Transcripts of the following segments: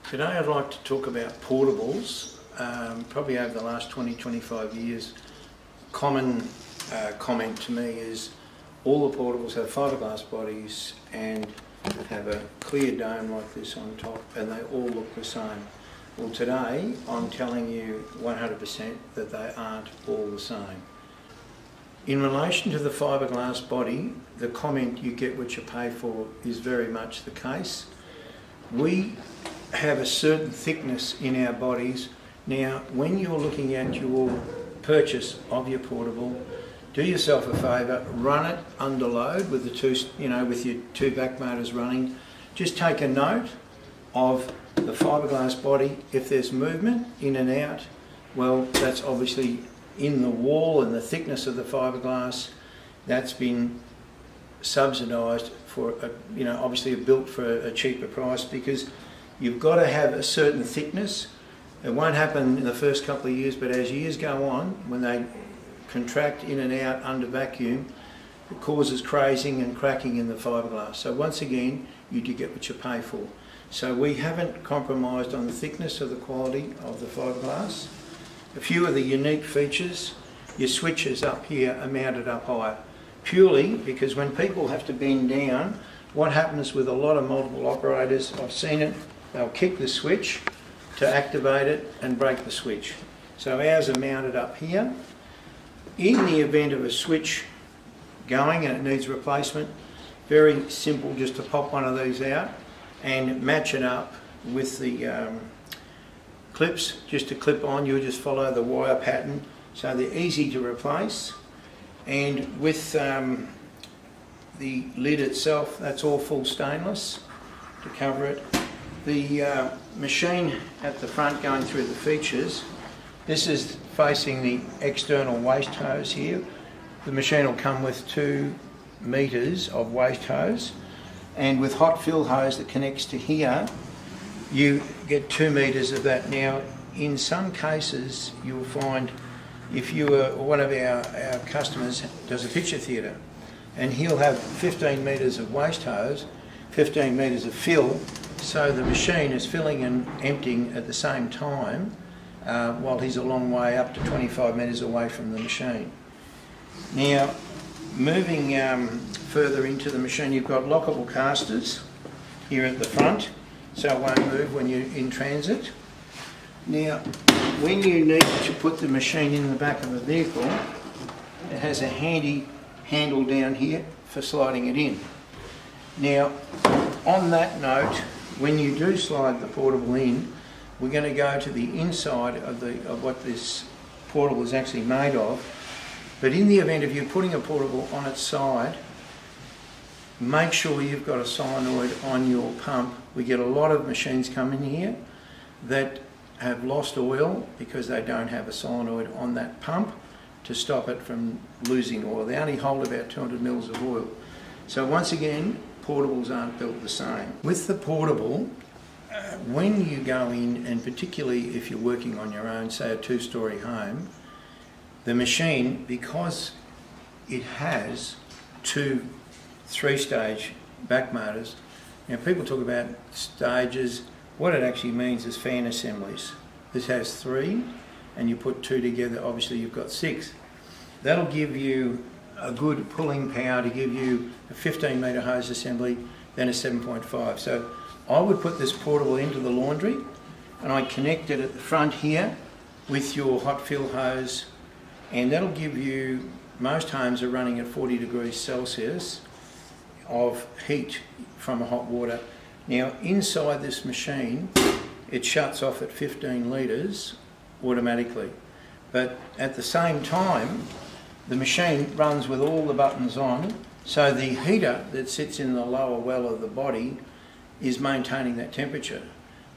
Today I'd like to talk about portables. Probably over the last 20-25 years, common comment to me is all the portables have fiberglass bodies and have a clear dome like this on top, and they all look the same. Well, today I'm telling you 100% that they aren't all the same. In relation to the fiberglass body, the comment "you get what you pay for" is very much the case. We have a certain thickness in our bodies. Now, when you're looking at your purchase of your portable, do yourself a favour, run it under load with with your two back motors running. Just take a note of the fiberglass body. If there's movement in and out, well, that's obviously in the wall and the thickness of the fiberglass. That's been subsidised for, obviously built for a cheaper price, because you've got to have a certain thickness. It won't happen in the first couple of years, but as years go on, when they contract in and out under vacuum, it causes crazing and cracking in the fiberglass. So once again, you do get what you pay for. So we haven't compromised on the thickness or the quality of the fiberglass. A few of the unique features: your switches up here are mounted up higher, purely because when people have to bend down, what happens with a lot of multiple operators, I've seen it, they'll kick the switch to activate it and break the switch. So ours are mounted up here. In the event of a switch going and it needs replacement, very simple, just to pop one of these out and match it up with the clips, just to clip on. You'll just follow the wire pattern, so they're easy to replace. And with the lid itself, that's all full stainless to cover it. The machine at the front, going through the features, this is facing the external waste hose here. The machine will come with 2 meters of waste hose, and with hot fill hose that connects to here, you get 2 meters of that. Now, in some cases, you'll find, if you were one of our customers does a picture theatre, and he'll have 15 meters of waste hose, 15 meters of fill, so the machine is filling and emptying at the same time, while he's a long way, up to 25 metres away from the machine. Now, moving further into the machine, you've got lockable casters here at the front, so it won't move when you're in transit. Now, when you need to put the machine in the back of the vehicle, it has a handy handle down here for sliding it in. Now, on that note, when you do slide the portable in, we're going to go to the inside of what this portable is actually made of. But in the event of you putting a portable on its side, make sure you've got a solenoid on your pump. We get a lot of machines come in here that have lost oil because they don't have a solenoid on that pump to stop it from losing oil. They only hold about 200 mils of oil. So once again, portables aren't built the same. With the portable, when you go in, and particularly if you're working on your own, say a 2-storey home, the machine, because it has 2 3-stage back motors. Now, people talk about stages. What it actually means is fan assemblies. This has 3, and you put 2 together, obviously you've got 6. That'll give you a good pulling power to give you a 15 metre hose assembly, then a 7.5. So I would put this portable into the laundry, and I connect it at the front here with your hot fill hose, and that'll give you, most homes are running at 40 degrees Celsius of heat from hot water. Now, inside this machine, it shuts off at 15 litres automatically, but at the same time, the machine runs with all the buttons on, so the heater that sits in the lower well of the body is maintaining that temperature.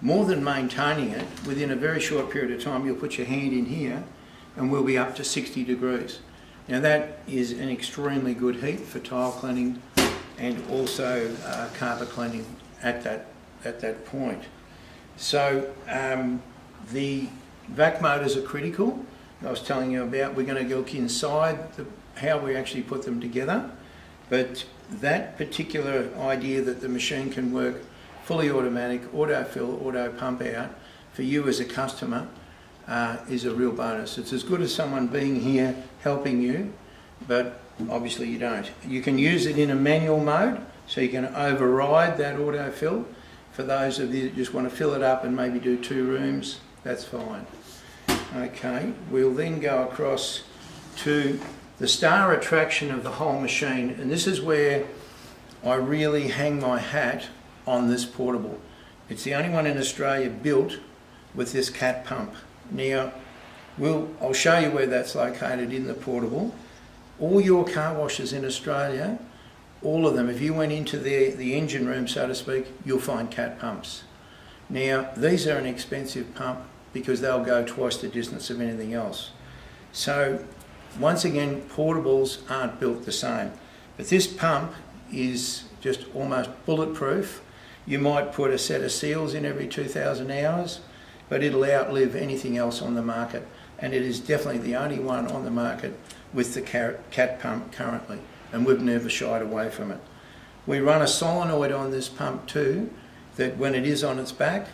More than maintaining it, within a very short period of time, you'll put your hand in here and we'll be up to 60 degrees. Now, that is an extremely good heat for tile cleaning and also carpet cleaning at that point. So the vac motors are critical. I was telling you about, we're going to look inside how we actually put them together, but that particular idea that the machine can work fully automatic, auto fill, auto pump out for you as a customer is a real bonus. It's as good as someone being here helping you, but obviously you don't. You can use it in a manual mode, so you can override that auto fill. For those of you that just want to fill it up and maybe do 2 rooms, that's fine. Okay, we'll then go across to the star attraction of the whole machine, and this is where I really hang my hat on this portable. It's the only one in Australia built with this cat pump. Now, I'll show you where that's located in the portable. All your car washes in Australia, all of them, if you went into the engine room, so to speak, you'll find cat pumps. Now, these are an expensive pump because they'll go twice the distance of anything else. So, once again, portables aren't built the same. But this pump is just almost bulletproof. You might put a set of seals in every 2,000 hours, but it'll outlive anything else on the market. And it is definitely the only one on the market with the cat pump currently, and we've never shied away from it. We run a solenoid on this pump too, that when it is on its back,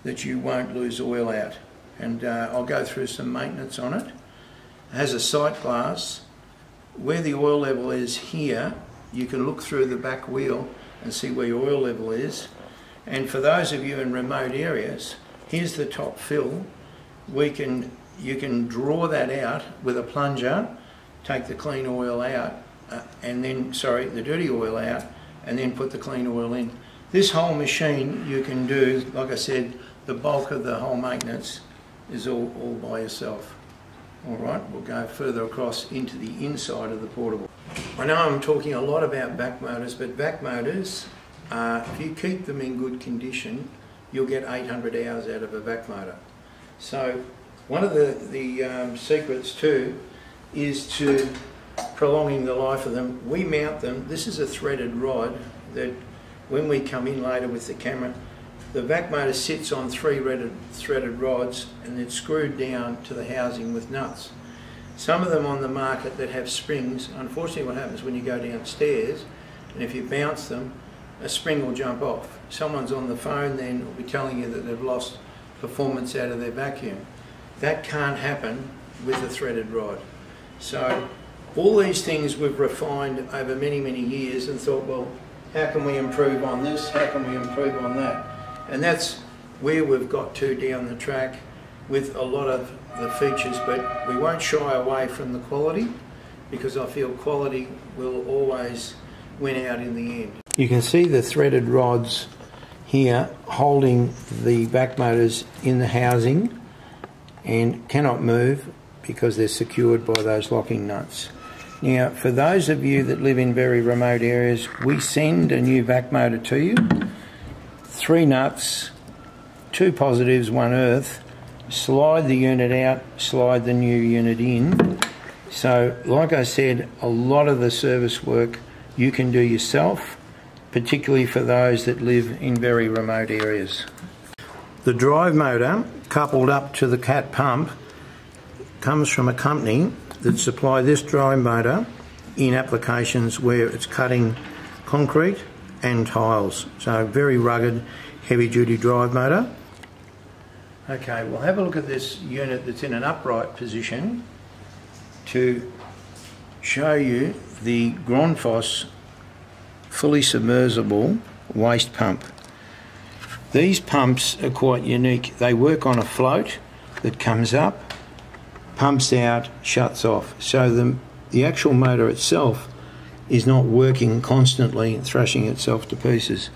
that you won't lose oil out. And I'll go through some maintenance on it. It has a sight glass. Where the oil level is here, you can look through the back wheel and see where your oil level is. And for those of you in remote areas, here's the top fill. You can draw that out with a plunger, take the clean oil out, the dirty oil out, and then put the clean oil in. This whole machine you can do, like I said, the bulk of the whole maintenance is all by yourself. Alright, we'll go further across into the inside of the portable. I know I'm talking a lot about vac motors, but vac motors, if you keep them in good condition, you'll get 800 hours out of a vac motor. So one of the secrets too is to prolonging the life of them. We mount them, this is a threaded rod that when we come in later with the camera, the vac motor sits on 3 threaded rods and it's screwed down to the housing with nuts. Some of them on the market that have springs, unfortunately what happens when you go downstairs and if you bounce them, a spring will jump off. Someone's on the phone then will be telling you that they've lost performance out of their vacuum. That can't happen with a threaded rod. So all these things we've refined over many, many years and thought, well, how can we improve on this? How can we improve on that? And that's where we've got to down the track with a lot of the features, but we won't shy away from the quality because I feel quality will always win out in the end. You can see the threaded rods here holding the vac motors in the housing and cannot move because they're secured by those locking nuts. Now, for those of you that live in very remote areas, we send a new vac motor to you. 3 nuts, 2 positives, 1 earth, slide the unit out, slide the new unit in. So, like I said, a lot of the service work you can do yourself, particularly for those that live in very remote areas. The drive motor, coupled up to the cat pump, comes from a company that supply this drive motor in applications where it's cutting concrete and tiles. So very rugged, heavy duty drive motor. Okay, we'll have a look at this unit that's in an upright position to show you the Grundfos fully submersible waste pump. These pumps are quite unique. They work on a float that comes up, pumps out, shuts off. So the actual motor itself is not working constantly, thrashing itself to pieces.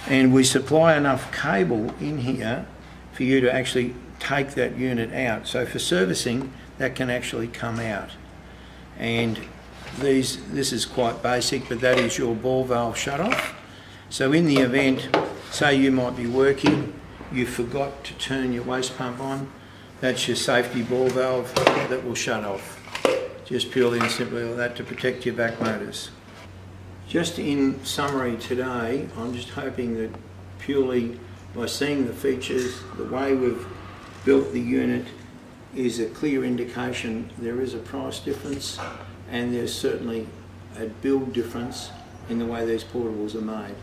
And we supply enough cable in here for you to actually take that unit out. So for servicing, that can actually come out. And this is quite basic, but that is your ball valve shut-off. So in the event, say you might be working, you forgot to turn your waste pump on, that's your safety ball valve that will shut off. Just purely and simply like that to protect your vac motors. Just in summary today, I'm just hoping that purely by seeing the features, the way we've built the unit is a clear indication there is a price difference and there's certainly a build difference in the way these portables are made.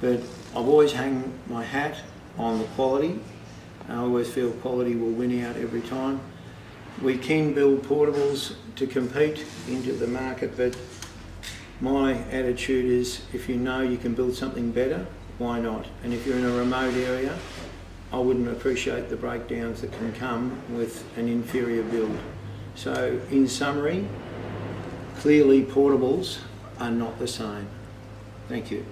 but I've always hung my hat on the quality. I always feel quality will win out every time. We can build portables to compete into the market, but my attitude is if you know you can build something better, why not? And if you're in a remote area, I wouldn't appreciate the breakdowns that can come with an inferior build. So in summary, clearly portables are not the same. Thank you.